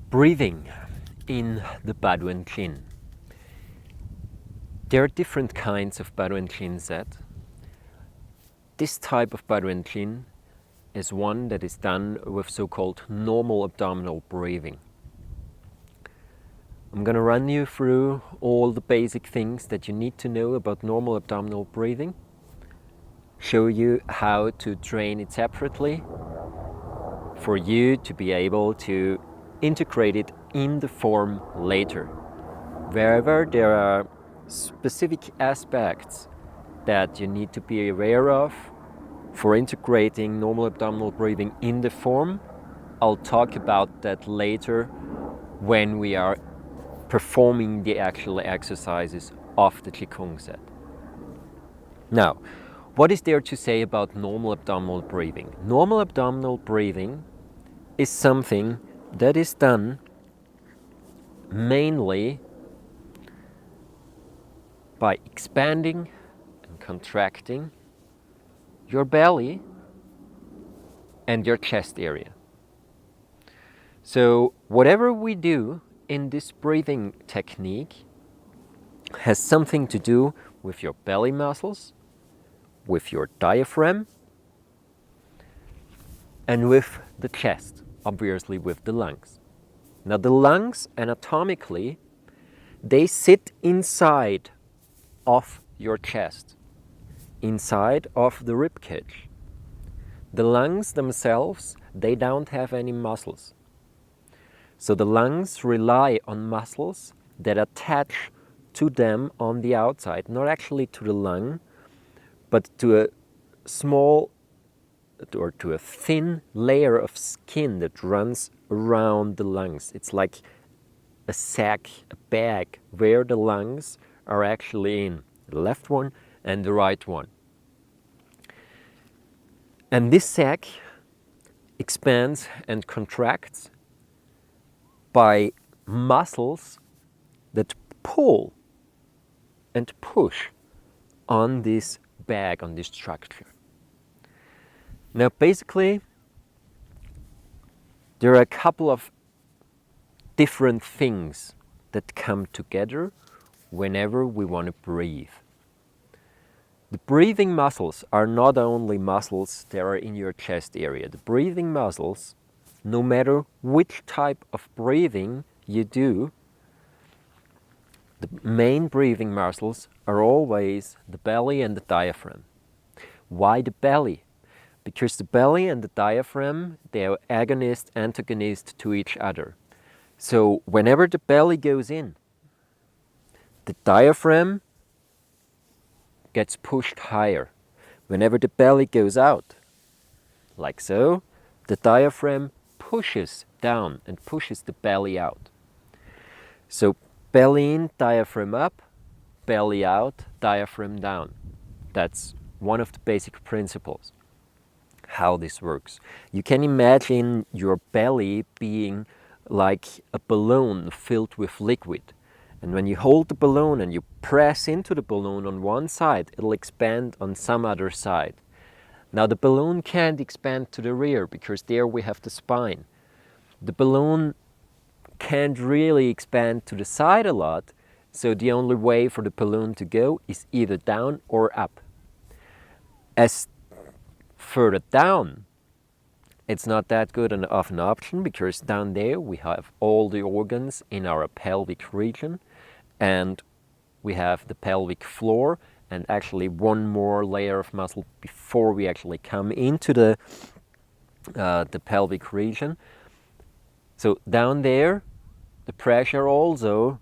Breathing in the Baduan Qin. There are different kinds of Baduan Qin set. This type of Baduan Qin is one that is done with so-called normal abdominal breathing. I'm going to run you through all the basic things that you need to know about normal abdominal breathing, show you how to train it separately for you to be able to integrate it in the form later. Wherever there are specific aspects that you need to be aware of for integrating normal abdominal breathing in the form, I'll talk about that later when we are performing the actual exercises of the Qigong set. Now, what is there to say about normal abdominal breathing? Normal abdominal breathing is something that is done mainly by expanding and contracting your belly and your chest area. So whatever we do in this breathing technique has something to do with your belly muscles, with your diaphragm, and with the chest, obviously with the lungs. Now the lungs, anatomically, they sit inside of your chest, inside of the rib cage. The lungs themselves, they don't have any muscles. So the lungs rely on muscles that attach to them on the outside, not actually to the lung, but to a small or to a thin layer of skin that runs around the lungs. It's like a sack, a bag, where the lungs are actually in, the left one and the right one. And this sac expands and contracts by muscles that pull and push on this bag, on this structure. Now basically, there are a couple of different things that come together whenever we want to breathe. The breathing muscles are not only muscles that are in your chest area. The breathing muscles, no matter which type of breathing you do, the main breathing muscles are always the belly and the diaphragm. Why the belly? Because the belly and the diaphragm, they are agonist, antagonist to each other. So whenever the belly goes in, the diaphragm gets pushed higher. Whenever the belly goes out, like so, the diaphragm pushes down and pushes the belly out. So belly in, diaphragm up, belly out, diaphragm down. That's one of the basic principles, how this works. You can imagine your belly being like a balloon filled with liquid. And when you hold the balloon and you press into the balloon on one side, it'll expand on some other side. Now the balloon can't expand to the rear because there we have the spine. The balloon can't really expand to the side a lot, so the only way for the balloon to go is either down or up. As further down, it's not that good of an option because down there we have all the organs in our pelvic region, and we have the pelvic floor and actually one more layer of muscle before we actually come into the pelvic region. So down there, the pressure also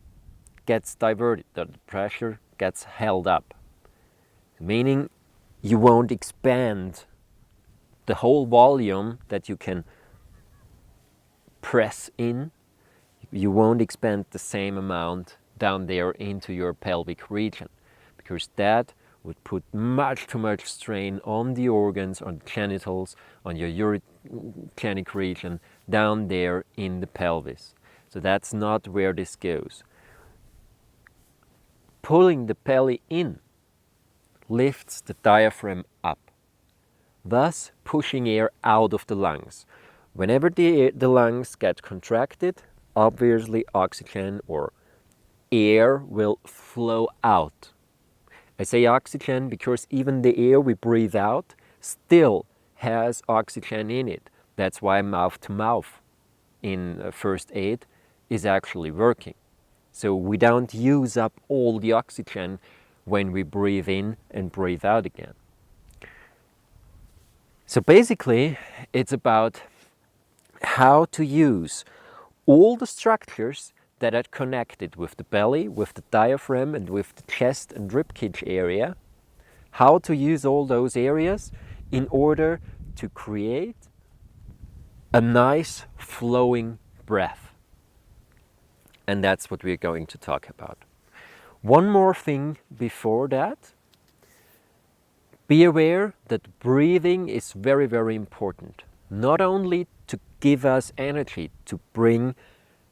gets diverted, the pressure gets held up, meaning you won't expand the whole volume that you can press in. You won't expand the same amount down there into your pelvic region, because that would put much too much strain on the organs, on the genitals, on your urogenic region down there in the pelvis. So that's not where this goes. Pulling the belly in lifts the diaphragm up, thus pushing air out of the lungs. Whenever the lungs get contracted, obviously oxygen or air will flow out. I say oxygen because even the air we breathe out still has oxygen in it. That's why mouth to mouth in first aid is actually working. So we don't use up all the oxygen when we breathe in and breathe out again. So basically, it's about how to use all the structures that are connected with the belly, with the diaphragm, and with the chest and ribcage area, how to use all those areas in order to create a nice flowing breath. And that's what we're going to talk about. One more thing before that. Be aware that breathing is very, very important. Not only to give us energy, to bring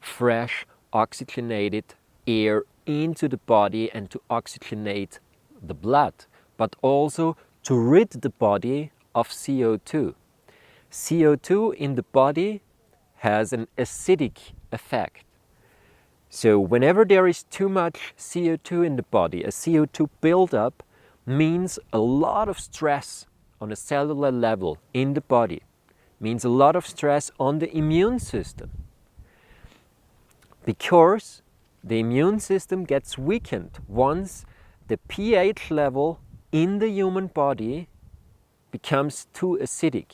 fresh, oxygenated air into the body and to oxygenate the blood, but also to rid the body of CO2. CO2 in the body has an acidic effect. So whenever there is too much CO2 in the body, a CO2 buildup means a lot of stress on a cellular level in the body, means a lot of stress on the immune system, because the immune system gets weakened once the pH level in the human body becomes too acidic.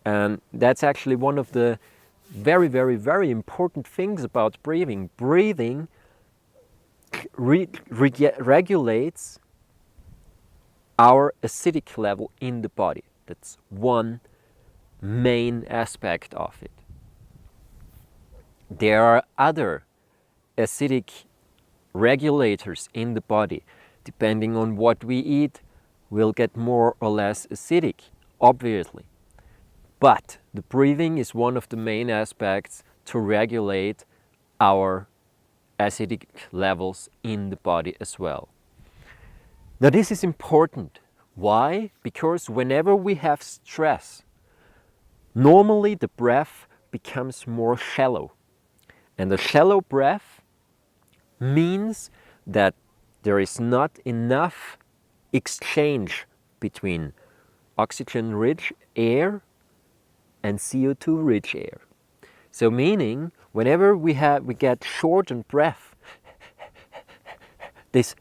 And that's actually one of the very, very, very important things about breathing. Breathing regulates our acidic level in the body. That's one main aspect of it. There are other acidic regulators in the body. Depending on what we eat, we'll get more or less acidic, obviously. But the breathing is one of the main aspects to regulate our acidic levels in the body as well. Now this is important. Why? Because whenever we have stress, normally the breath becomes more shallow. And a shallow breath means that there is not enough exchange between oxygen-rich air and CO2-rich air. So meaning, whenever we get shortened breath, this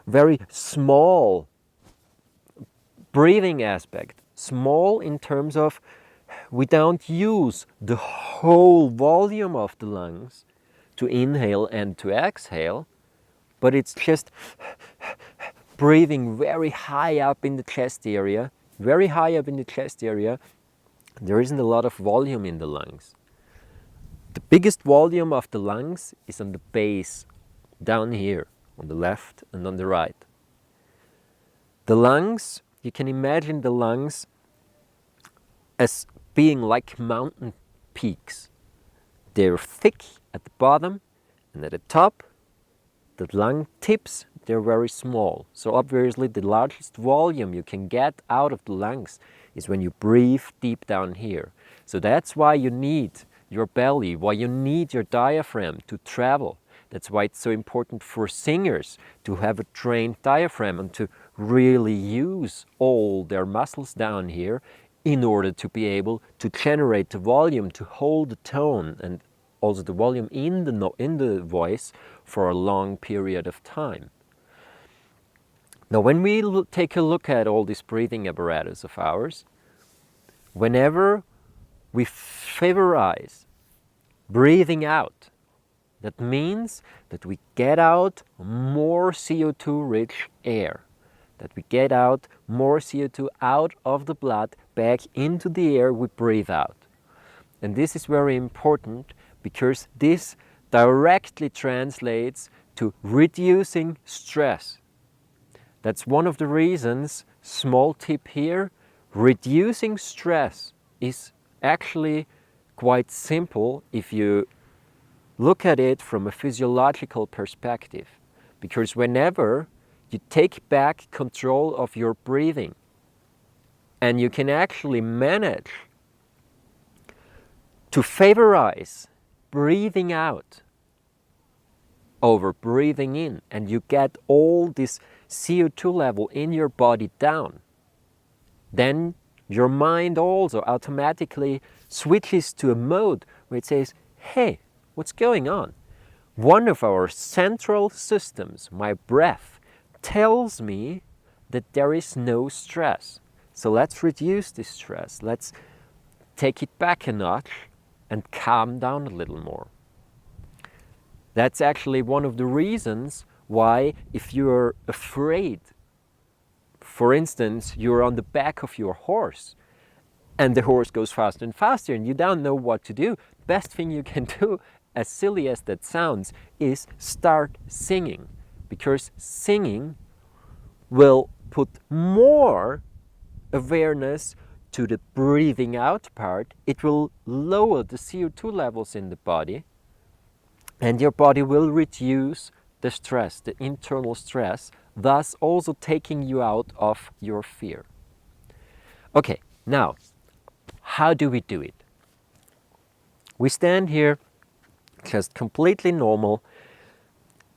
very small breathing aspect, small in terms of we don't use the whole volume of the lungs to inhale and to exhale, but it's just breathing very high up in the chest area, very high up in the chest area. There isn't a lot of volume in the lungs. The biggest volume of the lungs is on the base, down here, on the left and on the right. The lungs, you can imagine the lungs as being like mountain peaks. They're thick at the bottom, and at the top, the lung tips, they're very small. So obviously the largest volume you can get out of the lungs is when you breathe deep down here. So that's why you need your belly, why you need your diaphragm to travel. That's why it's so important for singers to have a trained diaphragm and to really use all their muscles down here in order to be able to generate the volume, to hold the tone and also the volume in the voice for a long period of time. Now when we take a look at all this breathing apparatus of ours, whenever we favorize breathing out, that means that we get out more CO2-rich air, that we get out more CO2 out of the blood back into the air we breathe out. And this is very important because this directly translates to reducing stress. That's one of the reasons, small tip here, reducing stress is actually quite simple if you look at it from a physiological perspective. Because whenever you take back control of your breathing and you can actually manage to favorize breathing out over breathing in, and you get all this CO2 level in your body down, then your mind also automatically switches to a mode where it says, hey, what's going on? One of our central systems, my breath, tells me that there is no stress. So let's reduce this stress. Let's take it back a notch and calm down a little more. That's actually one of the reasons why, if you're afraid, for instance, you're on the back of your horse and the horse goes faster and faster and you don't know what to do, the best thing you can do, as silly as that sounds, is start singing. Because singing will put more awareness to the breathing out part. It will lower the CO2 levels in the body, and your body will reduce the stress, the internal stress, thus also taking you out of your fear. Okay, now, how do we do it? We stand here just completely normal,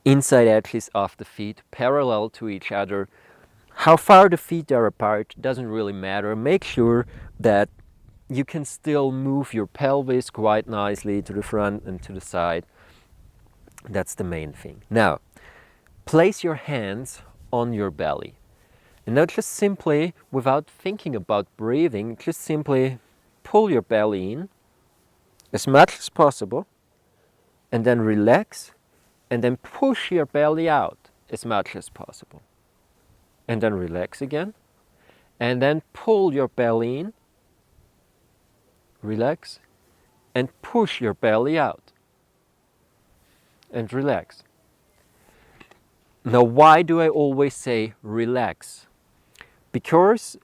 inside edges of the feet parallel to each other. How far the feet are apart doesn't really matter. Make sure that you can still move your pelvis quite nicely to the front and to the side. That's the main thing. Now, place your hands on your belly. And now just simply, without thinking about breathing, just simply pull your belly in as much as possible, and then relax, and then push your belly out as much as possible. And then relax again, and then pull your belly in, relax, and push your belly out. And relax. Now, why do I always say relax? Because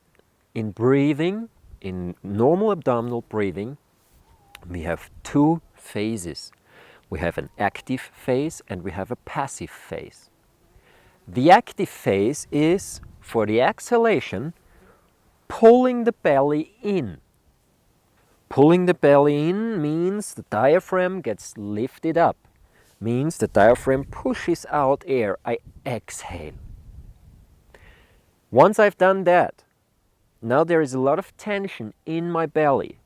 in breathing, in normal abdominal breathing, we have two phases. We have an active phase and we have a passive phase. The active phase is, for the exhalation, pulling the belly in. Pulling the belly in means the diaphragm gets lifted up. Means the diaphragm pushes out air. I exhale. Once I've done that, now there is a lot of tension in my belly.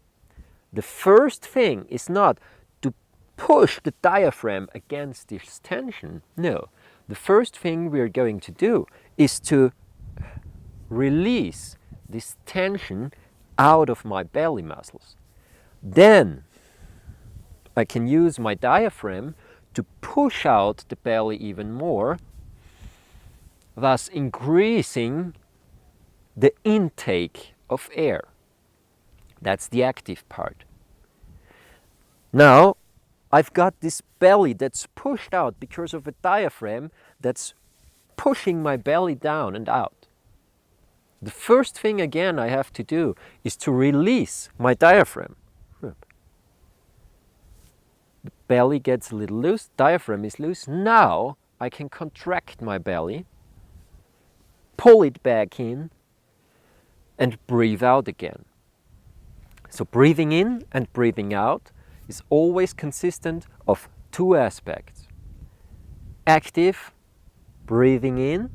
The first thing is not to push the diaphragm against this tension. No. The first thing we're going to do is to release this tension out of my belly muscles. Then I can use my diaphragm to push out the belly even more, thus increasing the intake of air. That's the active part. Now, I've got this belly that's pushed out because of a diaphragm that's pushing my belly down and out. The first thing again I have to do is to release my diaphragm. The belly gets a little loose, diaphragm is loose. Now I can contract my belly, pull it back in, and breathe out again. So breathing in and breathing out is always consistent of two aspects. Active, breathing in,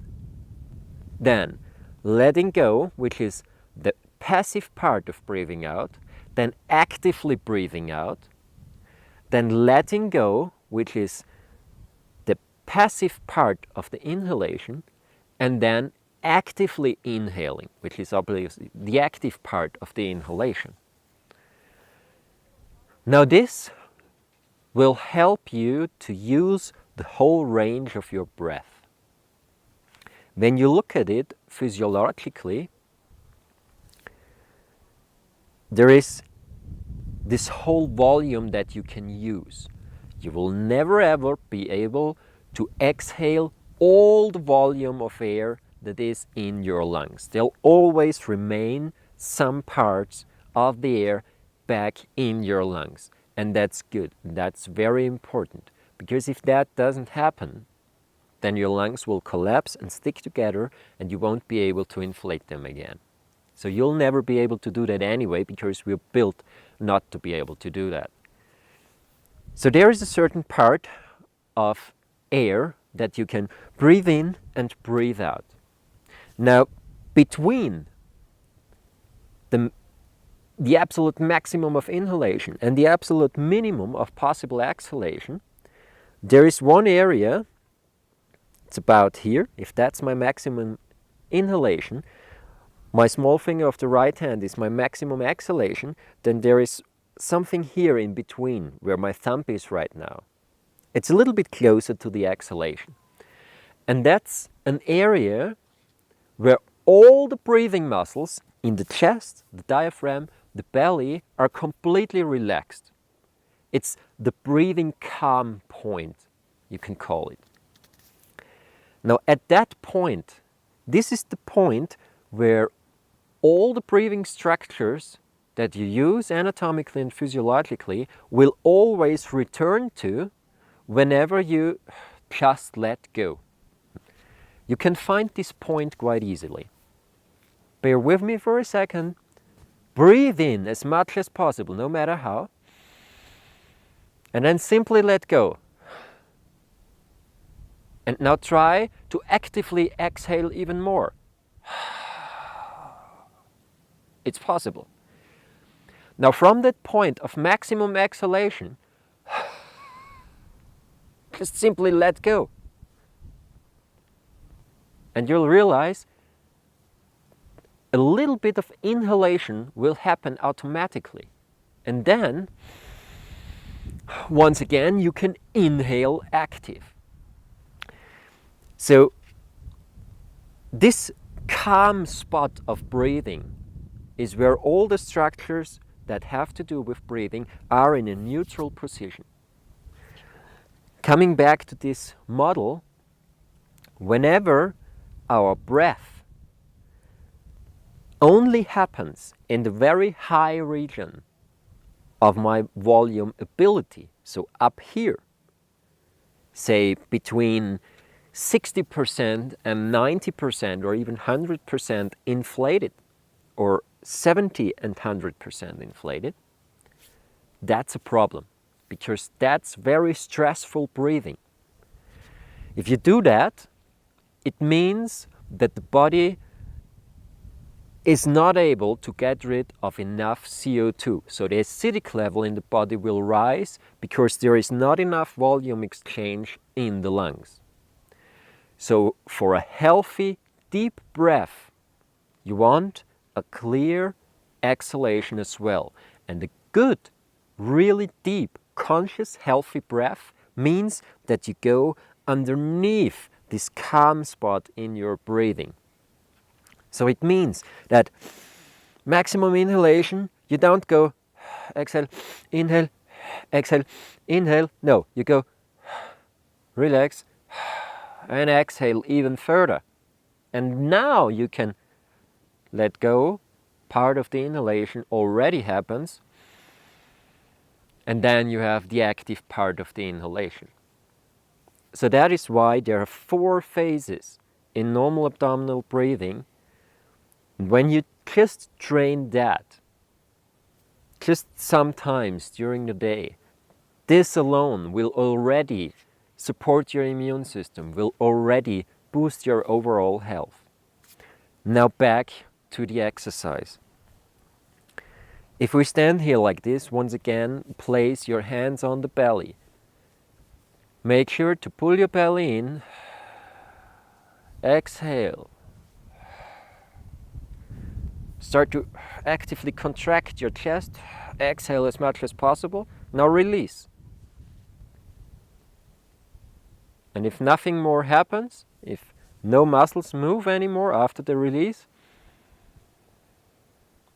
then letting go, which is the passive part of breathing out, then actively breathing out, then letting go, which is the passive part of the inhalation, and then actively inhaling, which is obviously the active part of the inhalation. Now this will help you to use the whole range of your breath. When you look at it physiologically, there is this whole volume that you can use. You will never ever be able to exhale all the volume of air that is in your lungs. There'll always remain some parts of the air back in your lungs. And that's good. That's very important. Because if that doesn't happen, then your lungs will collapse and stick together and you won't be able to inflate them again. So you'll never be able to do that anyway because we're built not to be able to do that. So there is a certain part of air that you can breathe in and breathe out. Now, between the absolute maximum of inhalation and the absolute minimum of possible exhalation, there is one area, it's about here. If that's my maximum inhalation, my small finger of the right hand is my maximum exhalation, then there is something here in between where my thumb is right now. It's a little bit closer to the exhalation. And that's an area where all the breathing muscles in the chest, the diaphragm, the belly are completely relaxed. It's the breathing calm point, you can call it. Now at that point, this is the point where all the breathing structures that you use anatomically and physiologically will always return to whenever you just let go. You can find this point quite easily. Bear with me for a second. Breathe in as much as possible, no matter how. And then simply let go. And now try to actively exhale even more. It's possible. Now from that point of maximum exhalation, just simply let go. And you'll realize a little bit of inhalation will happen automatically. And then, once again, you can inhale active. So, this calm spot of breathing is where all the structures that have to do with breathing are in a neutral position. Coming back to this model, whenever our breath only happens in the very high region of my volume ability, so up here, say between 60% and 90% or even 100% inflated, or 70 and 100% inflated, that's a problem, because that's very stressful breathing. If you do that, it means that the body is not able to get rid of enough CO2. So the acidic level in the body will rise because there is not enough volume exchange in the lungs. So for a healthy, deep breath, you want a clear exhalation as well. And a good, really deep, conscious, healthy breath means that you go underneath this calm spot in your breathing. So it means that maximum inhalation, you don't go exhale, inhale, exhale, inhale. No, you go relax and exhale even further. And now you can let go. Part of the inhalation already happens. And then you have the active part of the inhalation. So that is why there are 4 phases in normal abdominal breathing. When you just train that, just sometimes during the day, this alone will already support your immune system, will already boost your overall health. Now back to the exercise. If we stand here like this, once again, place your hands on the belly. Make sure to pull your belly in, exhale. Start to actively contract your chest, exhale as much as possible. Now release. And if nothing more happens, if no muscles move anymore after the release,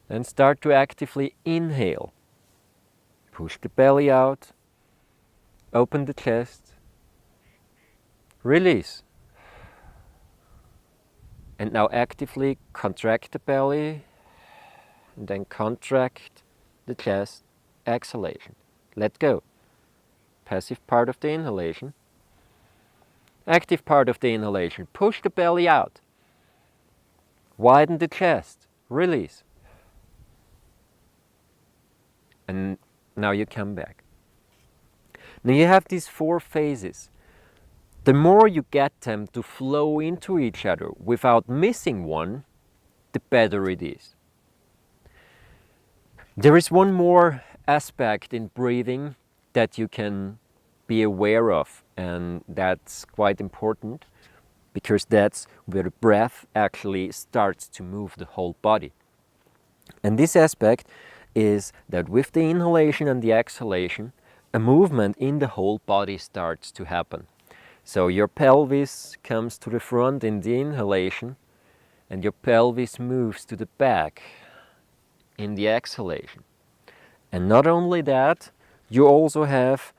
then start to actively inhale. Push the belly out, open the chest, release. And now actively contract the belly, and then contract the chest, exhalation. Let go. Passive part of the inhalation. Active part of the inhalation. Push the belly out. Widen the chest. Release. And now you come back. Now you have these 4 phases. The more you get them to flow into each other without missing one, the better it is. There is one more aspect in breathing that you can be aware of, and that's quite important because that's where the breath actually starts to move the whole body. And this aspect is that with the inhalation and the exhalation, a movement in the whole body starts to happen. So your pelvis comes to the front in the inhalation, and your pelvis moves to the back in the exhalation. And not only that, you also have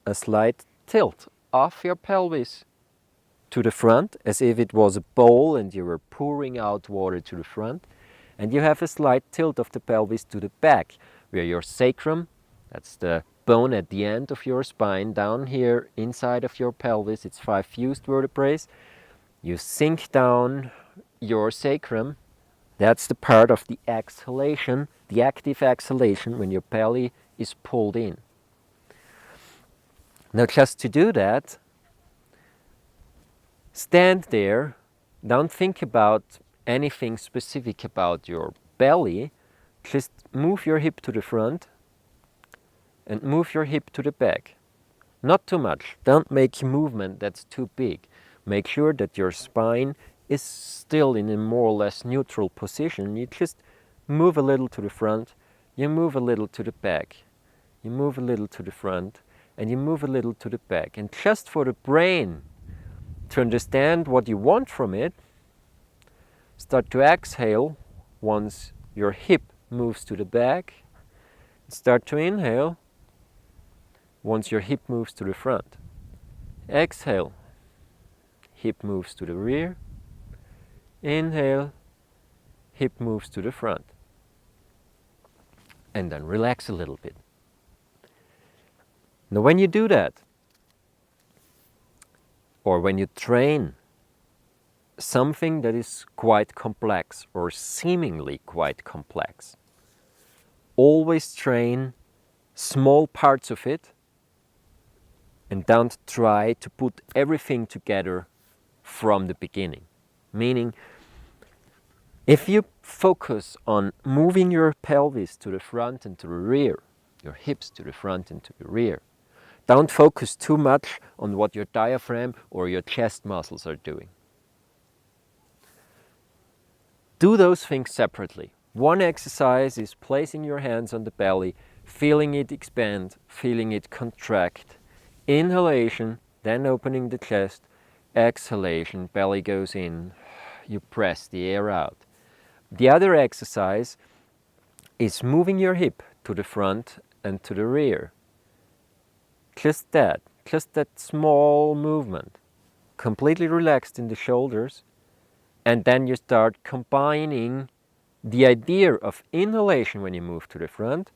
a slight tilt of your pelvis to the front, as if it was a bowl and you were pouring out water to the front. And you have a slight tilt of the pelvis to the back, where your sacrum, that's the bone at the end of your spine, down here inside of your pelvis, it's 5 fused vertebrae. You sink down your sacrum. That's the part of the exhalation, the active exhalation, when your belly is pulled in. Now just to do that, stand there, don't think about anything specific about your belly, just move your hip to the front and move your hip to the back. Not too much, don't make a movement that's too big. Make sure that your spine is still in a more or less neutral position. You just move a little to the front, you move a little to the back, you move a little to the front, and you move a little to the back. And just for the brain to understand what you want from it, start to exhale once your hip moves to the back. Start to inhale once your hip moves to the front. Exhale, hip moves to the rear. Inhale, hip moves to the front. And then relax a little bit. Now when you do that, or when you train something that is quite complex or seemingly quite complex, always train small parts of it and don't try to put everything together from the beginning. Meaning, if you focus on moving your pelvis to the front and to the rear, your hips to the front and to the rear, don't focus too much on what your diaphragm or your chest muscles are doing. Do those things separately. One exercise is placing your hands on the belly, feeling it expand, feeling it contract. Inhalation, then opening the chest. Exhalation, belly goes in. You press the air out. The other exercise is moving your hip to the front and to the rear. Just that small movement. Completely relaxed in the shoulders. And then you start combining the idea of inhalation when you move to the front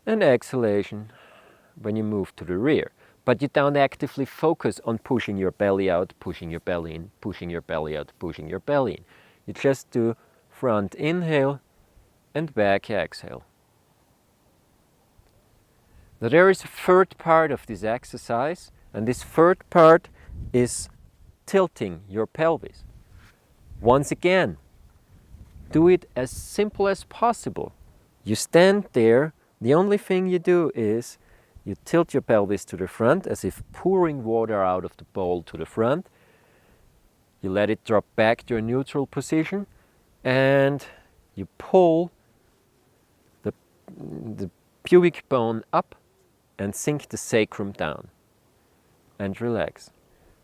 and exhalation when you move to the rear. But you don't actively focus on pushing your belly out, pushing your belly in, pushing your belly out, pushing your belly in. You just do front inhale and back exhale. Now there is a third part of this exercise, and this third part is tilting your pelvis. Once again, do it as simple as possible. You stand there, the only thing you do is you tilt your pelvis to the front as if pouring water out of the bowl to the front. You let it drop back to a neutral position and you pull the pubic bone up and sink the sacrum down and relax.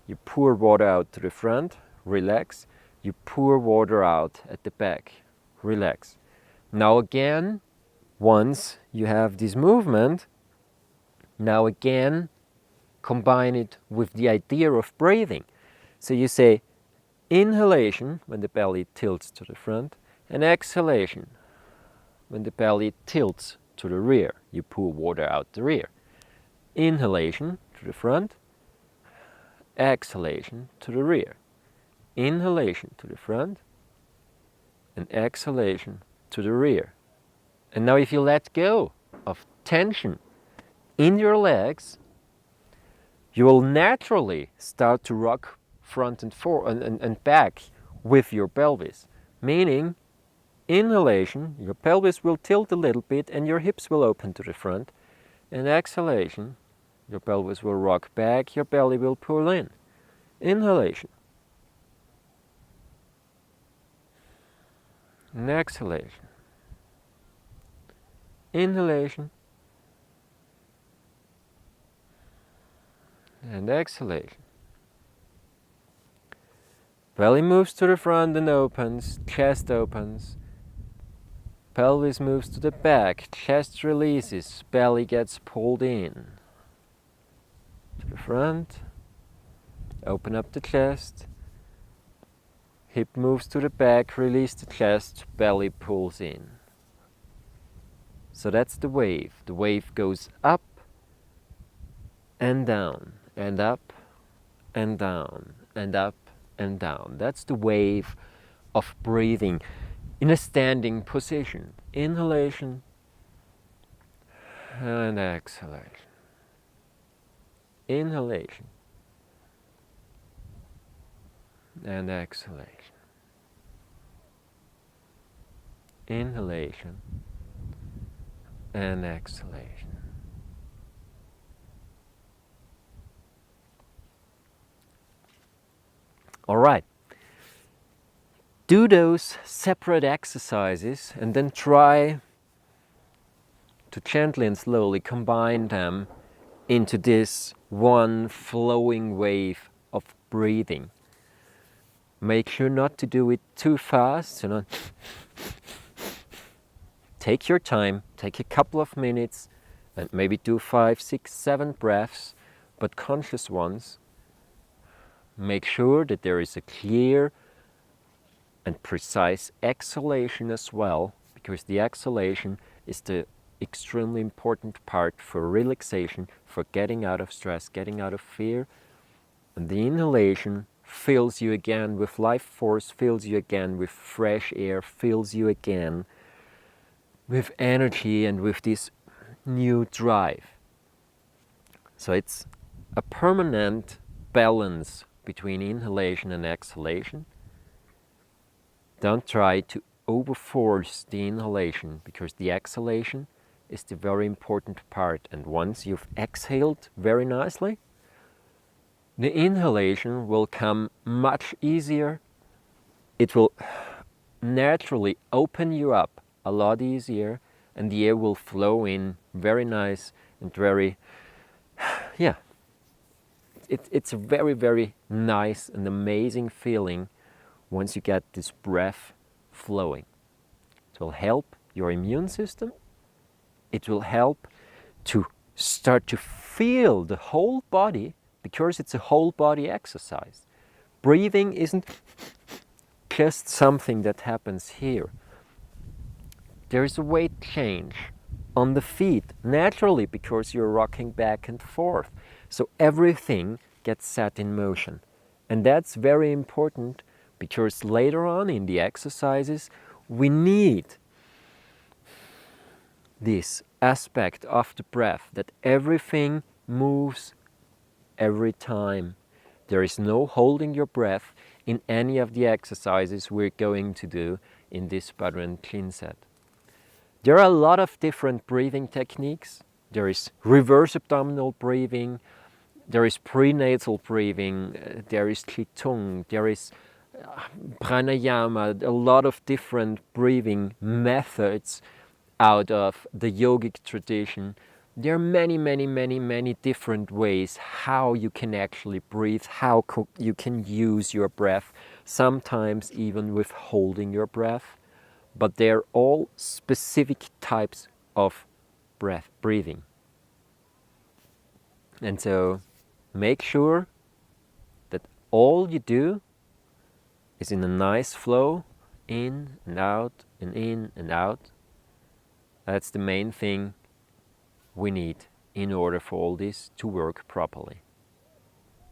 You pour water out to the front, relax. You pour water out at the back, relax. Now again, once you have this movement, now again, combine it with the idea of breathing. So you say inhalation when the belly tilts to the front, and exhalation when the belly tilts to the rear. You pour water out the rear. Inhalation to the front, exhalation to the rear. Inhalation to the front and exhalation to the rear. And now if you let go of tension in your legs, you will naturally start to rock front and forward and back with your pelvis. Meaning, inhalation, your pelvis will tilt a little bit and your hips will open to the front. And exhalation, your pelvis will rock back, your belly will pull in. Inhalation. And exhalation. Inhalation. And exhalation. Belly moves to the front and opens, chest opens. Pelvis moves to the back, chest releases, belly gets pulled in. To the front, open up the chest. Hip moves to the back, release the chest, belly pulls in. So that's the wave. The wave goes up and down, and up and down, and up and down. That's the wave of breathing in a standing position. Inhalation and exhalation. Inhalation and exhalation. Inhalation and exhalation. All right. Do those separate exercises and then try to gently and slowly combine them into this one flowing wave of breathing. Make sure not to do it too fast, so not take your time, take a couple of minutes and maybe do 5, 6, 7 breaths, but conscious ones. Make sure that there is a clear and precise exhalation as well, because the exhalation is the extremely important part for relaxation, for getting out of stress, getting out of fear. And the inhalation fills you again with life force, fills you again with fresh air, fills you again with energy and with this new drive. So it's a permanent balance between inhalation and exhalation. Don't try to overforce the inhalation, because the exhalation is the very important part. And once you've exhaled very nicely, the inhalation will come much easier. It will naturally open you up a lot easier, and the air will flow in very nice and very, yeah, it's a very, very nice and amazing feeling once you get this breath flowing. It will help your immune system. It will help to start to feel the whole body, because it's a whole body exercise. Breathing isn't just something that happens here. There is a weight change on the feet naturally, because you're rocking back and forth. So everything gets set in motion. And that's very important, because later on in the exercises, we need this aspect of the breath, that everything moves every time. There is no holding your breath in any of the exercises we're going to do in this Baduan clean set. There are a lot of different breathing techniques. There is reverse abdominal breathing, there is prenasal breathing, there is Qigong, there is pranayama, a lot of different breathing methods out of the yogic tradition. There are many, many, many, many different ways how you can actually breathe, how you can use your breath, sometimes even with holding your breath. But they're all specific types of breathing. And so make sure that all you do is in a nice flow, in and out, and in and out. That's the main thing we need in order for all this to work properly.